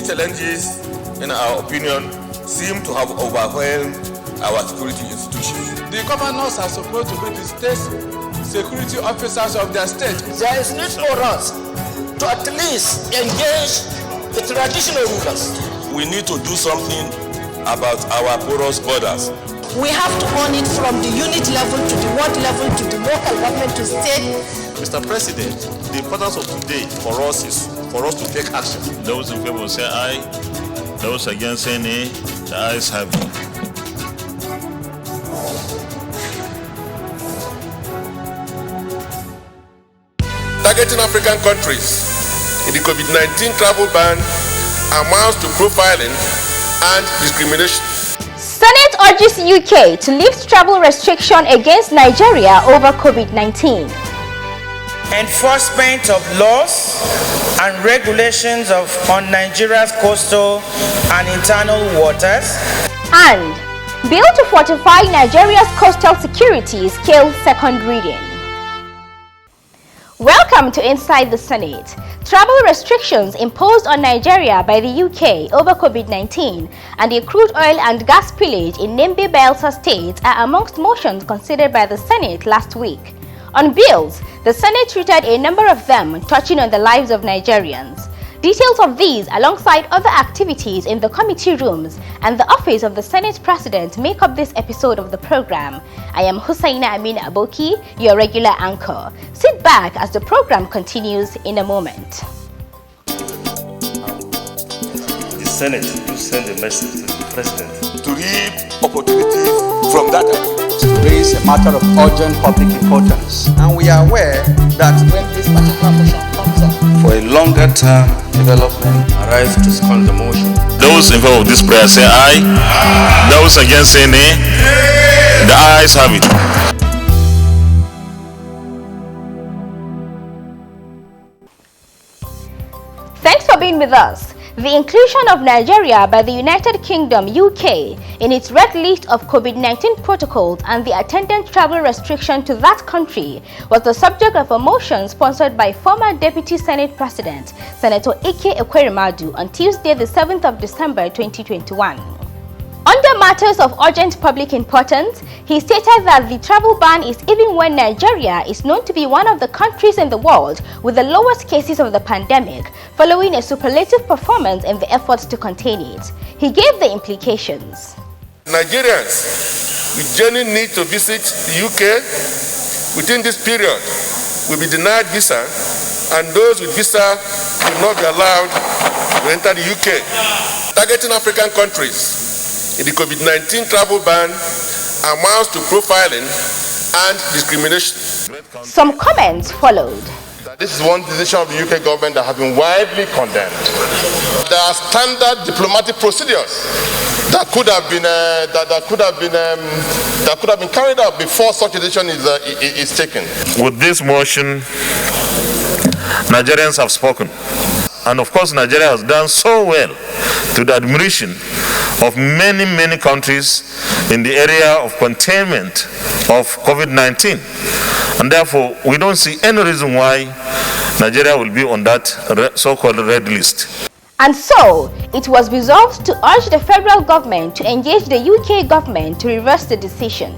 challenges, in our opinion, seem to have overwhelmed our security institutions. The governors are supposed to be the state security officers of their state. There is need for us to at least engage the traditional rulers. We need to do something about our porous borders. We have to own it from the unit level to the ward level to the local government to state. Mr. President, the importance of today for us is for us to take action. Those in favor say aye. Those against say nay. The ayes have it. Targeting African countries in the COVID-19 travel ban amounts to profiling and discrimination. Senate urges UK to lift travel restriction against Nigeria over COVID-19. Enforcement of laws and regulations on Nigeria's coastal and internal waters. And bill to fortify Nigeria's coastal security scale second reading. Welcome to Inside the Senate. Travel restrictions imposed on Nigeria by the UK over COVID-19 and the crude oil and gas spillage in Nembe, Bayelsa State are amongst motions considered by the Senate last week. On bills, the Senate treated a number of them touching on the lives of Nigerians. Details of these, alongside other activities in the committee rooms and the office of the Senate President, make up this episode of the program. I am Hussaina Amin Aboki, your regular anchor. Sit back as the program continues in a moment. The Senate will send a message to the President to reap opportunities from that. To raise a matter of urgent public importance. And we are aware that when this particular motion comes up, for a longer term development, arise to second the motion. Those in favor of this prayer say aye. Those against say nay. The ayes have it. Thanks for being with us. The inclusion of Nigeria by the United Kingdom UK in its red list of COVID-19 protocols and the attendant travel restriction to that country was the subject of a motion sponsored by former Deputy Senate President Senator Ike Ekweremadu on Tuesday, the 7th of December 2021. Under matters of urgent public importance, he stated that the travel ban is even when Nigeria is known to be one of the countries in the world with the lowest cases of the pandemic, following a superlative performance in the efforts to contain it. He gave the implications. Nigerians with genuine need to visit the UK within this period will be denied visa, and those with visa will not be allowed to enter the UK. Targeting African countries in the COVID-19 travel ban amounts to profiling and discrimination. Some comments followed. This is one decision of the UK government that has been widely condemned. There are standard diplomatic procedures that could have been carried out before such a decision is taken. With this motion, Nigerians have spoken. And of course, Nigeria has done so well to the admiration of many countries in the area of containment of COVID-19. And therefore, we don't see any reason why Nigeria will be on that so-called red list. And so, it was resolved to urge the federal government to engage the UK government to reverse the decision.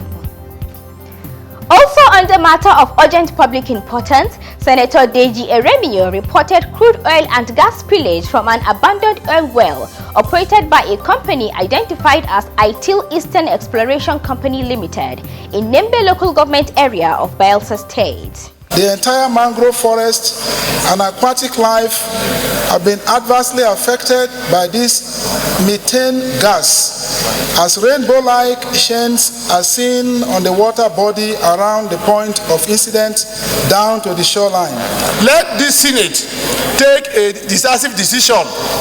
Also under matter of urgent public importance, Senator Deji Eremio reported crude oil and gas spillage from an abandoned oil well operated by a company identified as Untitled Eastern Exploration Company Limited in Nembe local government area of Bayelsa State. The entire mangrove forest and aquatic life have been adversely affected by this methane gas, as rainbow-like chains are seen on the water body around the point of incident down to the shoreline. Let the Senate take a decisive decision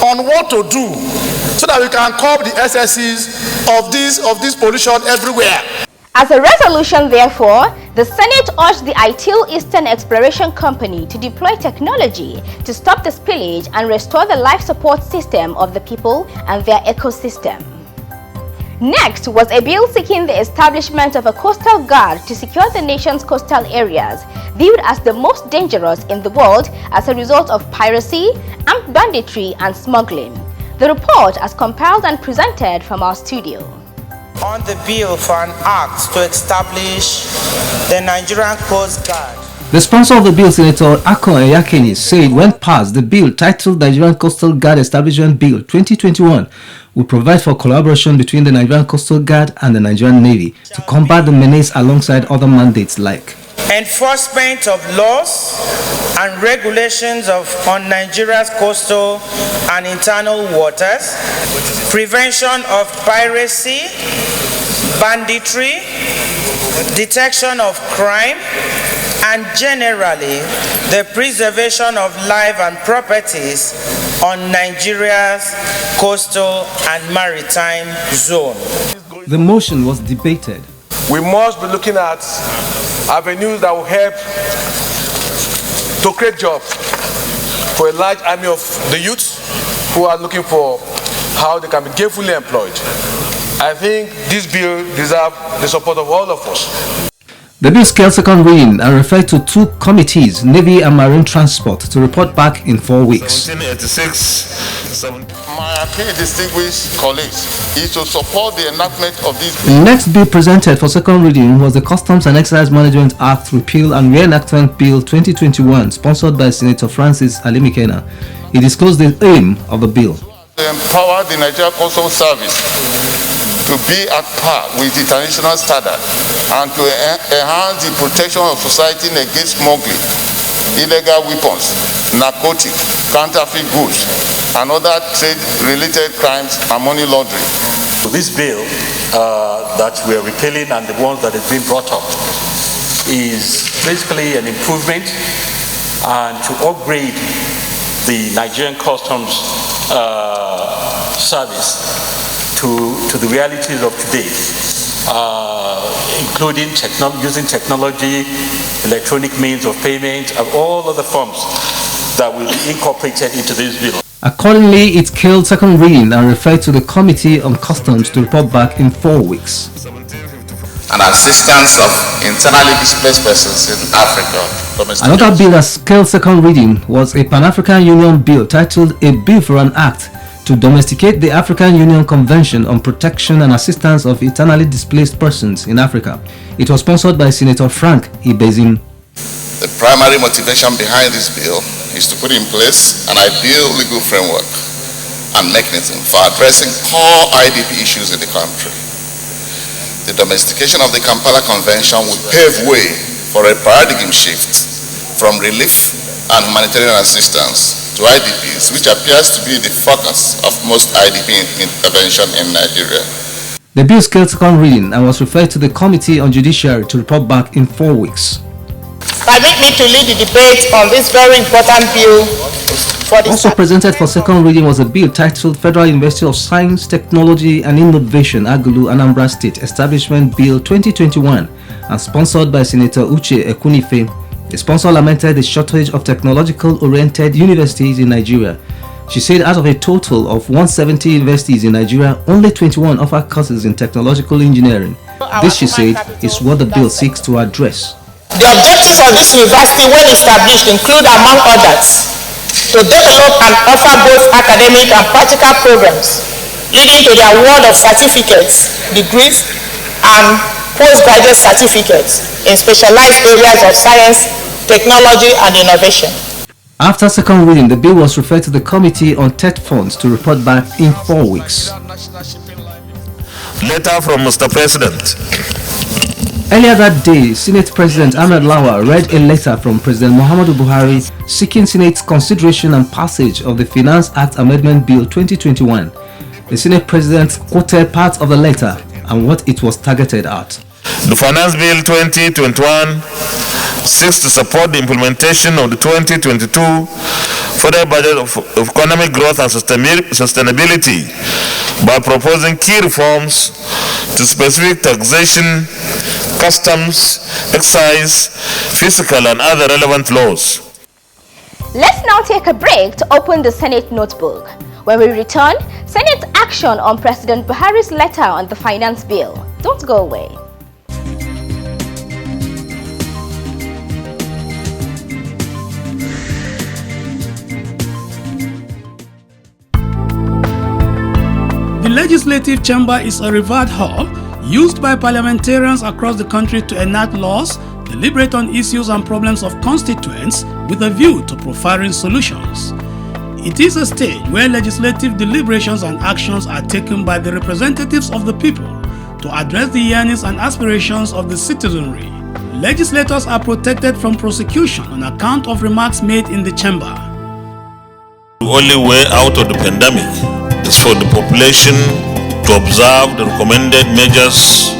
on what to do so that we can curb the excesses of this pollution everywhere. As a resolution, therefore, the Senate urged the Untitled Eastern Exploration Company to deploy technology to stop the spillage and restore the life support system of the people and their ecosystem. Next was a bill seeking the establishment of a coastal guard to secure the nation's coastal areas, viewed as the most dangerous in the world as a result of piracy, armed banditry, and smuggling. The report as compiled and presented from our studio. On the bill for an act to establish the Nigerian Coast Guard. The sponsor of the bill, Senator Akon Eyakeni, said when passed, the bill titled Nigerian Coastal Guard Establishment Bill 2021 will provide for collaboration between the Nigerian Coastal Guard and the Nigerian Navy to combat the menace alongside other mandates like enforcement of laws and regulations on Nigeria's coastal and internal waters, prevention of piracy, banditry, detection of crime, and generally the preservation of life and properties on Nigeria's coastal and maritime zone. The motion was debated. We must be looking at avenues that will help to create jobs for a large army of the youth who are looking for how they can be gainfully employed. I think this bill deserves the support of all of us. The bill scaled second reading and referred to two committees, Navy and Marine Transport, to report back in 4 weeks. 1786. My appeal, distinguished colleagues, is to support the enactment of this bill. The next bill presented for second reading was the Customs and Excise Management Act Repeal and Reenactment Bill 2021, sponsored by Senator Francis Alimikena. He disclosed the aim of the bill. To empower the Nigerian Customs Service to be at par with international standards and to enhance the protection of society against smuggling, illegal weapons, narcotics, counterfeit goods, and other trade-related crimes and money laundering. This bill that we are repealing and the ones that is being brought up is basically an improvement and to upgrade the Nigerian Customs Service to the realities of today, including using technology, electronic means of payment, and all other forms that will be incorporated into this bill. Accordingly, it scaled second reading and referred to the Committee on Customs to report back in 4 weeks. And assistance of internally displaced persons in Africa. Another bill that scaled second reading was a Pan-African Union bill titled A Bill for an Act to domesticate the African Union Convention on Protection and Assistance of Internally Displaced Persons in Africa. It was sponsored by Senator Frank Ibezim. The primary motivation behind this bill is to put in place an ideal legal framework and mechanism for addressing core IDP issues in the country. The domestication of the Kampala Convention will pave way for a paradigm shift from relief and humanitarian assistance to IDPs, which appears to be the focus of most IDP intervention in Nigeria. The bill scaled second reading and was referred to the Committee on Judiciary to report back in 4 weeks. Permit me to lead the debate on this very important bill. Also presented for second reading was a bill titled Federal University of Science, Technology and Innovation, Agulu, Anambra State Establishment Bill 2021 and sponsored by Senator Uche Ekunife. The sponsor lamented the shortage of technological-oriented universities in Nigeria. She said out of a total of 170 universities in Nigeria, only 21 offer courses in technological engineering. This, she said, is what the bill seeks to address. The objectives of this university, when established, include, among others, to develop and offer both academic and practical programs, leading to the award of certificates, degrees, and postgraduate certificates in specialized areas of science, technology, and innovation. After second reading, the bill was referred to the Committee on TED Funds to report back in 4 weeks. Letter from Mr. President. Earlier that day, Senate President Ahmed Lawal read a letter from President Muhammadu Buhari seeking Senate's consideration and passage of the Finance Act Amendment Bill 2021. The Senate President quoted part of the letter and what it was targeted at. The Finance Bill 2021 seeks to support the implementation of the 2022 Federal Budget of Economic Growth and Sustainability by proposing key reforms to specific taxation, customs, excise, fiscal and other relevant laws. Let's now take a break to open the Senate notebook. When we return, Senate action on President Buhari's letter on the finance bill. Don't go away. legislative chamber is a revered hall used by parliamentarians across the country to enact laws, deliberate on issues and problems of constituents with a view to profiling solutions. It is a stage where legislative deliberations and actions are taken by the representatives of the people to address the yearnings and aspirations of the citizenry. Legislators are protected from prosecution on account of remarks made in the chamber. The only way out of the pandemic is for the population to observe the recommended measures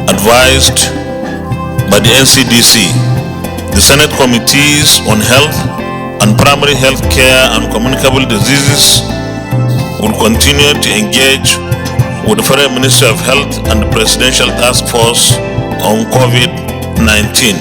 advised by the NCDC, the Senate Committees on Health and Primary Health Care and Communicable Diseases will continue to engage with the Federal Ministry of Health and the Presidential Task Force on COVID-19.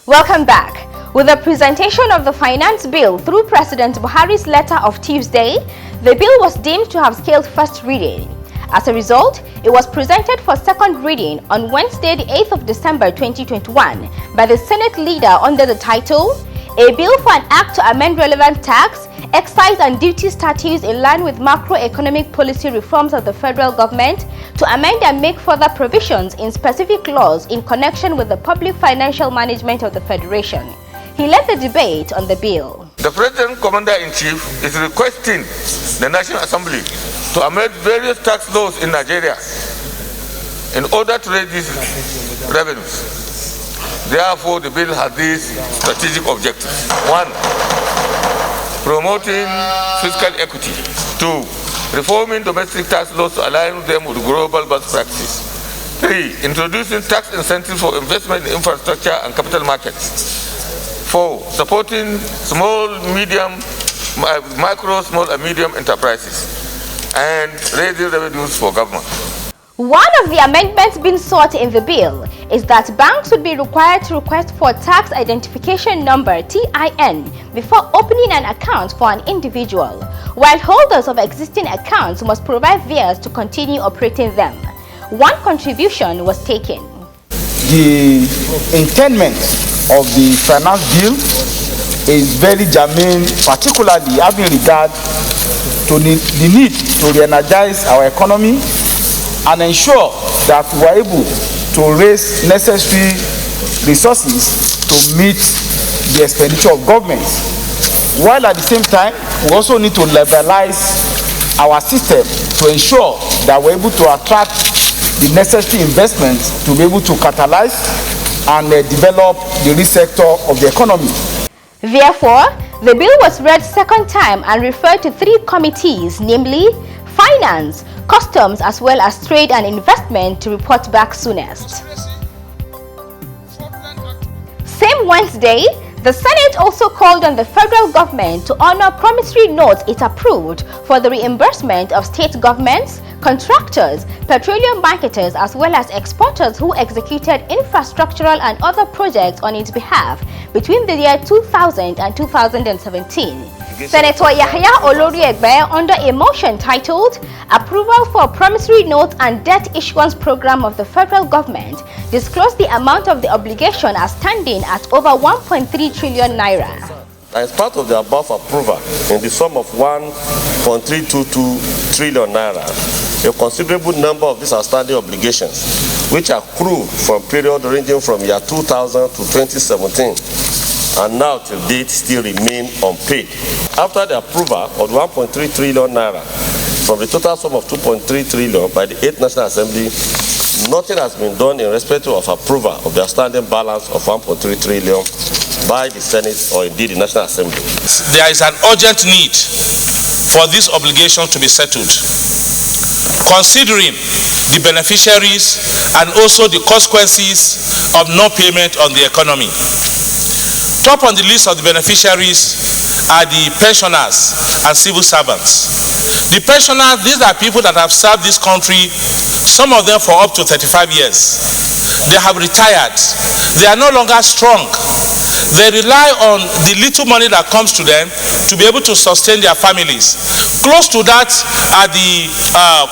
Welcome back. With the presentation of the finance bill through President Buhari's letter of Tuesday, the bill was deemed to have scaled first reading. As a result, it was presented for second reading on Wednesday, the 8th of December 2021 by the Senate leader under the title, A Bill for an Act to Amend Relevant Tax, Excise and Duty Statutes in line with macroeconomic policy reforms of the federal government to amend and make further provisions in specific laws in connection with the public financial management of the Federation. He led the debate on the bill. The President Commander-in-Chief is requesting the National Assembly to amend various tax laws in Nigeria in order to raise these revenues. Therefore, the bill has these strategic objectives. 1. Promoting fiscal equity. 2. Reforming domestic tax laws to align them with global best practices. 3. Introducing tax incentives for investment in infrastructure and capital markets. 4. Supporting micro, small and medium enterprises and raising revenues for government. One of the amendments being sought in the bill is that banks would be required to request for tax identification number (TIN) before opening an account for an individual, while holders of existing accounts must provide theirs to continue operating them. One contribution was taken. The intent of the finance bill is very germane, particularly having regard to the need to re-energize our economy and ensure that we are able to raise necessary resources to meet the expenditure of government, while at the same time we also need to liberalize our system to ensure that we are able to attract the necessary investments to be able to catalyze and develop the real sector of the economy. Therefore, the bill was read second time and referred to 3 committees, namely Finance, Customs, as well as Trade and Investment, to report back soonest. Same Wednesday, the Senate also called on the federal government to honor promissory notes it approved for the reimbursement of state governments, contractors, petroleum marketers, as well as exporters who executed infrastructural and other projects on its behalf between the year 2000 and 2017. Senator Yahya Olori-Egbe, under a motion titled Approval for Promissory Notes and Debt Issuance Program of the Federal Government, disclosed the amount of the obligation as standing at over 1.3 trillion naira. As part of the above approval, in the sum of 1.322 trillion naira, a considerable number of these outstanding obligations, which accrued from period ranging from year 2000 to 2017, and now till date still remain unpaid. After the approval of 1.3 trillion naira from the total sum of 2.3 trillion by the 8th National Assembly, nothing has been done in respect of approval of the outstanding balance of 1.3 trillion by the Senate or indeed the National Assembly. There is an urgent need for this obligation to be settled, considering the beneficiaries and also the consequences of non-payment on the economy. Top on the list of the beneficiaries are the pensioners and civil servants. The pensioners, these are people that have served this country, some of them for up to 35 years. They have retired. They are no longer strong. They rely on the little money that comes to them to be able to sustain their families. Close to that are the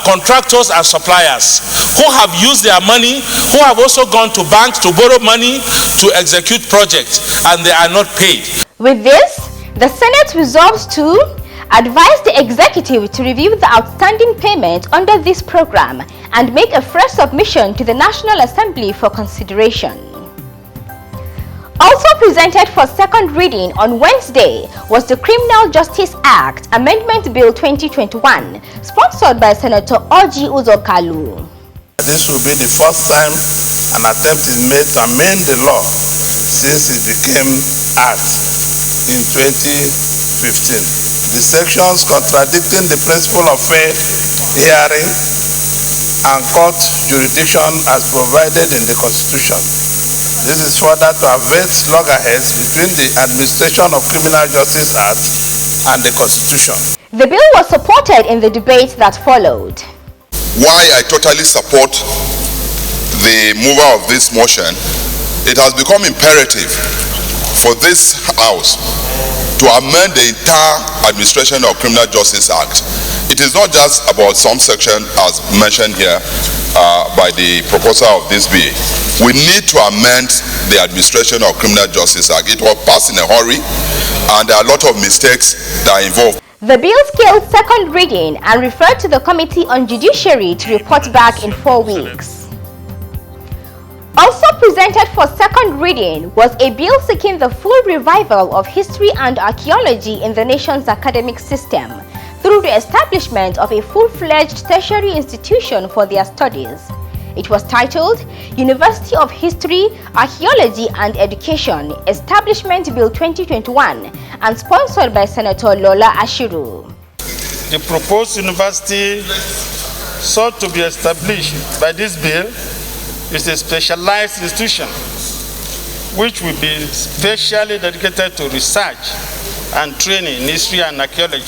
contractors and suppliers who have used their money, who have also gone to banks to borrow money to execute projects, and they are not paid. With this, the Senate resolves to advised the executive to review the outstanding payment under this program and make a fresh submission to the National Assembly for consideration. Also presented for second reading on Wednesday was the Criminal Justice Act Amendment Bill 2021, sponsored by Senator Orji Uzokalu. This will be the first time an attempt is made to amend the law since it became Act in 2015. The sections contradicting the principle of fair hearing and court jurisdiction as provided in the Constitution. This is further to avert loggerheads between the Administration of Criminal Justice Act and the Constitution. The bill was supported in the debate that followed. Why I totally support the mover of this motion, it has become imperative for this House to amend the entire Administration of Criminal Justice Act. It is not just about some section as mentioned here by the proposer of this bill. We need to amend the Administration of Criminal Justice Act. It was passed in a hurry and there are a lot of mistakes that are involved. The bill scaled second reading and referred to the Committee on Judiciary to report back in 4 weeks. Also presented for second reading was a bill seeking the full revival of history and archaeology in the nation's academic system through the establishment of a full-fledged tertiary institution for their studies. It was titled University of History, Archaeology and Education Establishment Bill 2021 and sponsored by Senator Lola Ashiru. The proposed university sought to be established by this bill is a specialized institution which will be specially dedicated to research and training in history and archaeology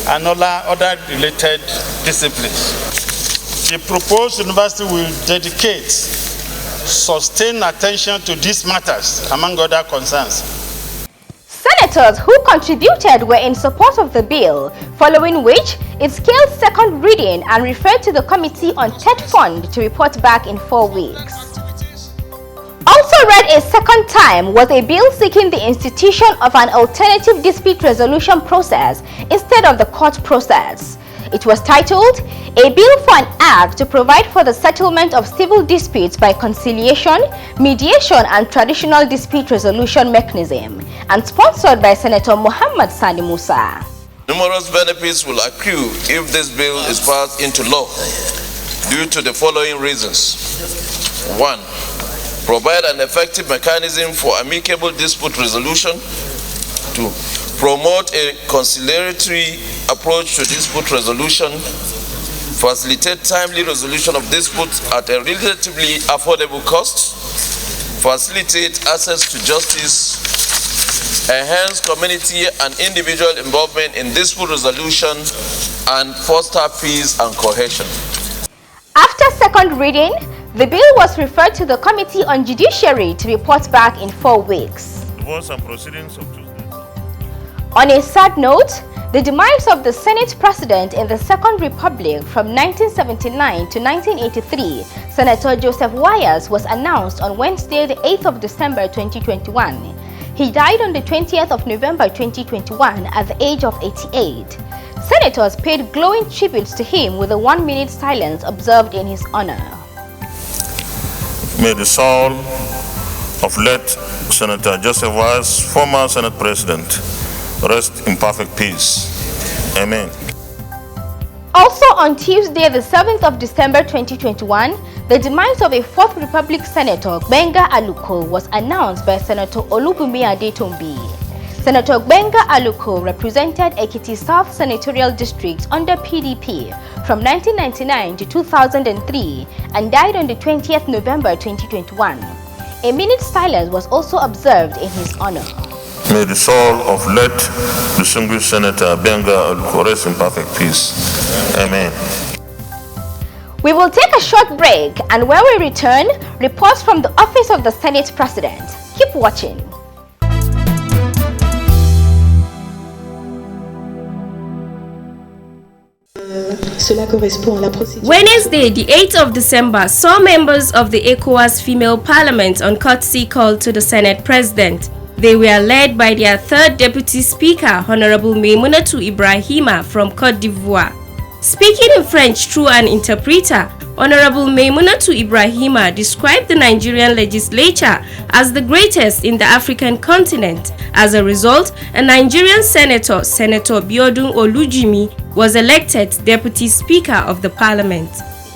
and other related disciplines. The proposed university will dedicate sustained attention to these matters, among other concerns. Senators who contributed were in support of the bill, following which it scaled second reading and referred to the Committee on TED Fund to report back in 4 weeks. Also read a second time was a bill seeking the institution of an alternative dispute resolution process instead of the court process. It was titled, A Bill for an Act to Provide for the Settlement of Civil Disputes by Conciliation, Mediation and Traditional Dispute Resolution Mechanism, and sponsored by Senator Muhammad Sani Musa. Numerous benefits will accrue if this bill is passed into law due to the following reasons. 1. Provide an effective mechanism for amicable dispute resolution. 2. Promote a conciliatory approach to dispute resolution. Facilitate timely resolution of disputes at a relatively affordable cost. Facilitate access to justice. Enhance community and individual involvement in dispute resolution and foster peace and cohesion. After second reading, the bill was referred to the Committee on Judiciary to report back in 4 weeks. Votes and proceedings of Tuesday. On a sad note, the demise of the Senate President in the Second Republic from 1979 to 1983, Senator Joseph Wayers, was announced on Wednesday, the 8th of December 2021. He died on the 20th of November 2021 at the age of 88. Senators paid glowing tributes to him with a 1-minute silence observed in his honor. May the soul of late Senator Joseph Wayers, former Senate President, rest in perfect peace. Amen. Also on Tuesday, the 7th of December 2021, the demise of a 4th Republic Senator, Gbenga Aluko, was announced by Senator Olubunmi Adetombi. Senator Gbenga Aluko represented Ekiti South Senatorial District under PDP from 1999 to 2003 and died on the 20th November 2021. A minute silence was also observed in his honor. May the soul of late distinguished Senator Gbenga Aluko rest in perfect peace. Amen. We will take a short break, and when we return, reports from the Office of the Senate President. Keep watching. Wednesday, the 8th of December, saw members of the ECOWAS Female Parliament on courtesy call to the Senate President. They were led by their third Deputy Speaker, Honorable Maimunatu Ibrahima from Côte d'Ivoire. Speaking in French through an interpreter, Honorable Maimunatu Ibrahima described the Nigerian legislature as the greatest in the African continent. As a result, a Nigerian senator, Senator Biodun Olujimi, was elected Deputy Speaker of the Parliament.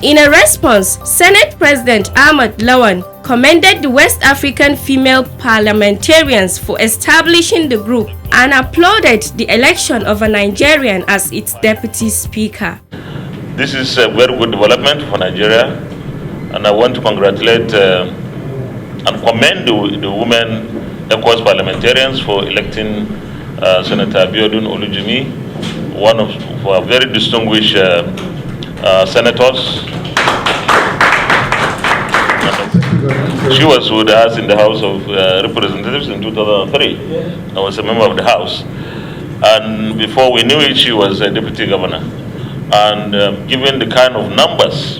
In a response, Senate President Ahmad Lawan commended the West African female parliamentarians for establishing the group and applauded the election of a Nigerian as its Deputy Speaker. This is a very good development for Nigeria, and I want to congratulate and commend the women ECOWAS parliamentarians for electing Senator Biodun Olujimi, one of our very distinguished senators. She was with us in the House of Representatives in 2003. I was a member of the House, and before we knew it, she was a deputy governor. And given the kind of numbers,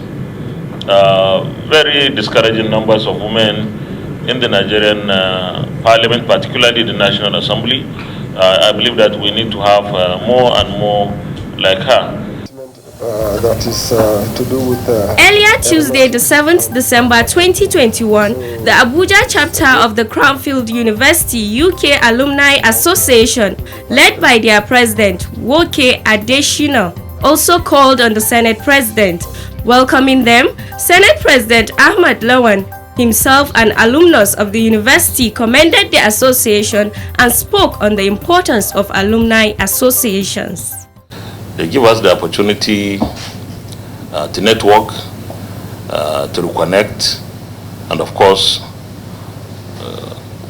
very discouraging numbers of women in the Nigerian Parliament, particularly the National Assembly, I believe that we need to have more and more like her. That is to do with Earlier Tuesday, the 7th December 2021, the Abuja chapter of the Cranfield University UK Alumni Association, led by their president, Woke Adeshina, also called on the Senate President. Welcoming them, Senate President Ahmad Lawan, himself an alumnus of the university, commended the association and spoke on the importance of alumni associations. They give us the opportunity to network, to reconnect, and of course,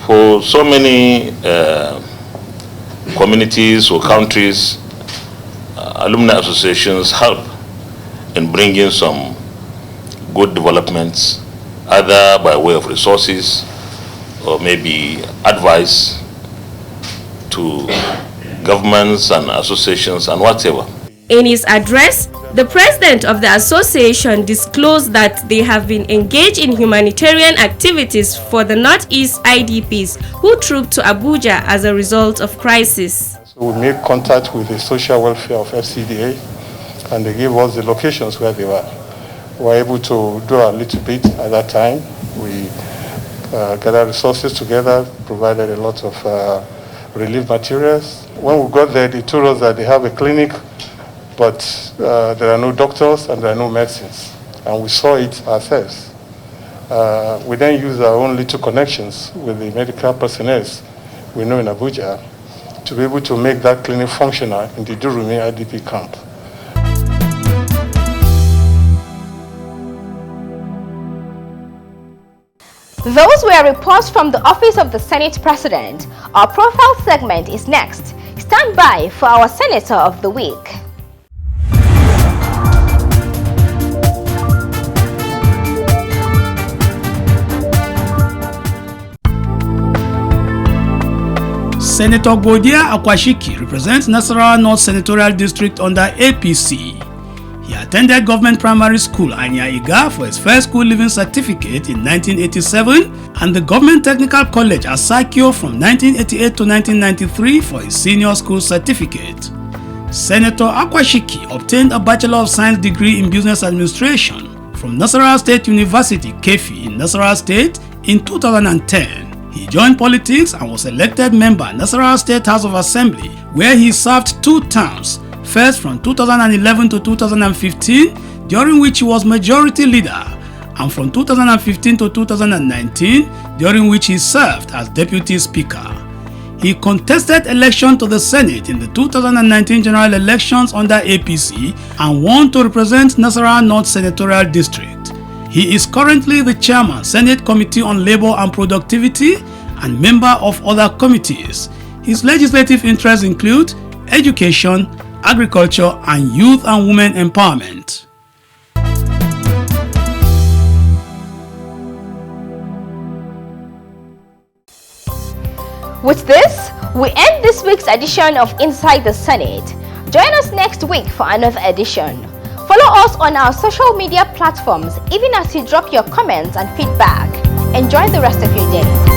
for so many communities or countries, alumni associations help in bringing some good developments, either by way of resources or maybe advice to governments and associations and whatever. In his address, the president of the association disclosed that they have been engaged in humanitarian activities for the Northeast IDPs who trooped to Abuja as a result of crisis. So we made contact with the social welfare of FCDA, and they gave us the locations where they were. We were able to do a little bit at that time. We gathered resources together, provided a lot of relief materials. When we got there, they told us that they have a clinic, but there are no doctors and there are no medicines. And we saw it ourselves. We then used our own little connections with the medical personnel we know in Abuja to be able to make that clinic functional in the Durumi IDP camp. Those were reports from the Office of the Senate President. Our profile segment is next. Stand by for our Senator of the Week. Senator Godia Akwashiki represents Nasarawa North Senatorial District under APC. He attended government primary school Anya Iga for his first school leaving certificate in 1987 and the Government Technical College Asakio from 1988 to 1993 for his senior school certificate. Senator Akwashiki obtained a Bachelor of Science degree in Business Administration from Nasarawa State University, Kefi in Nasarawa State in 2010. He joined politics and was elected member Nasarawa State House of Assembly, where he served 2 terms, first from 2011 to 2015, during which he was majority leader, and from 2015 to 2019, during which he served as deputy speaker. He contested election to the Senate in the 2019 general elections under APC and won to represent Nasarawa North Senatorial District. He is currently the chairman, Senate Committee on Labor and Productivity, and member of other committees. His legislative interests include education, agriculture, and youth and women empowerment. With this, we end this week's edition of Inside the Senate. Join us next week for another edition. Follow us on our social media platforms, even as you drop your comments and feedback. Enjoy the rest of your day.